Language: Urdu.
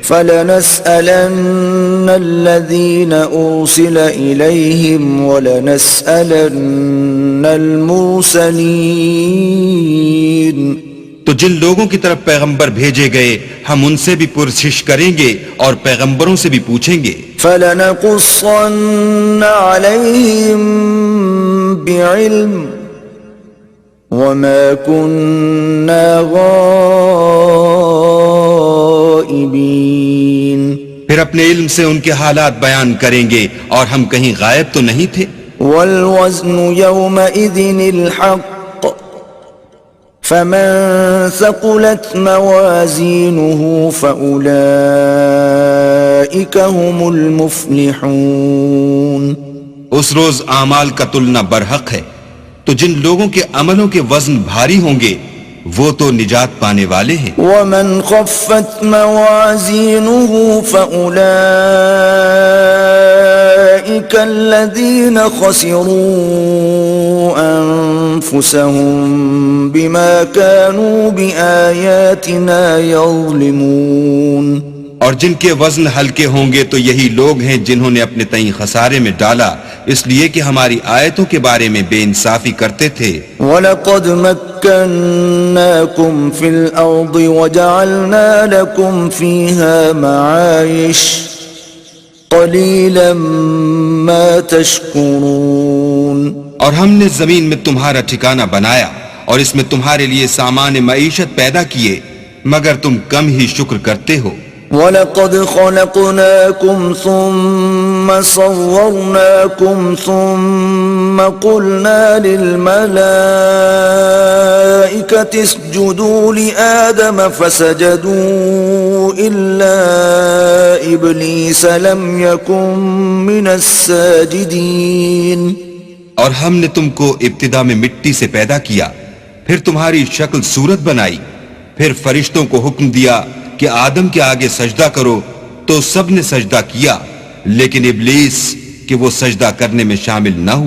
فَلَنَسْأَلَنَّ الَّذِينَ أُرْسِلَ إِلَيْهِمْ وَلَنَسْأَلَنَّ الْمُرْسَلِينَ تو جن لوگوں کی طرف پیغمبر بھیجے گئے ہم ان سے بھی پرسش کریں گے اور پیغمبروں سے بھی پوچھیں گے. فَلَنَقُصَّنَّ عَلَيْهِمْ بِعِلْمٍ وَمَا كُنَّا غَائِبِينَ پھر اپنے علم سے ان کے حالات بیان کریں گے اور ہم کہیں غائب تو نہیں تھے. وَالْوَزْنُ يَوْمَئِذٍ الْحَقُّ فَمَن ثَقُلَتْ مَوَازِينُهُ فَأُولَئِكَ هُمُ الْمُفْلِحُونَ اس روز اعمال کا تلنا برحق ہے، تو جن لوگوں کے عملوں کے وزن بھاری ہوں گے وہ تو نجات پانے والے ہیں. وَمَنْ خَفَّتْ مَوَازِينُهُ فَأُولَئِكَ الَّذِينَ خَسِرُوا أَنفُسَهُمْ بِمَا كَانُوا بِآيَاتِنَا يَظْلِمُونَ اور جن کے وزن ہلکے ہوں گے تو یہی لوگ ہیں جنہوں نے اپنے تئیں خسارے میں ڈالا اس لیے کہ ہماری آیتوں کے بارے میں بے انصافی کرتے تھے. وَلَقَدْ مَكَّنَّاكُمْ فِي الْأَرْضِ وَجَعَلْنَا لَكُمْ فِيهَا مَعَايِشَ قَلِيلًا مَا تَشْكُرُونَ اور ہم نے زمین میں تمہارا ٹھکانہ بنایا اور اس میں تمہارے لیے سامان معیشت پیدا کیے مگر تم کم ہی شکر کرتے ہو. وَلَقَدْ خَلَقْنَاكُمْ ثُمَّ صَوَّرْنَاكُمْ ثُمَّ قُلْنَا لِلْمَلَائِكَةِ اسْجُدُوا لِآدَمَ فَسَجَدُوا إِلَّا إِبْلِيسَ لَمْ يَكُنْ مِنَ السَّاجِدِينَ اور ہم نے تم کو ابتدا میں مٹی سے پیدا کیا، پھر تمہاری شکل صورت بنائی، پھر فرشتوں کو حکم دیا کہ آدم کے آگے سجدہ کرو تو سب نے سجدہ کیا، لیکن ابلیس کہ وہ سجدہ کرنے میں شامل نہ ہوا.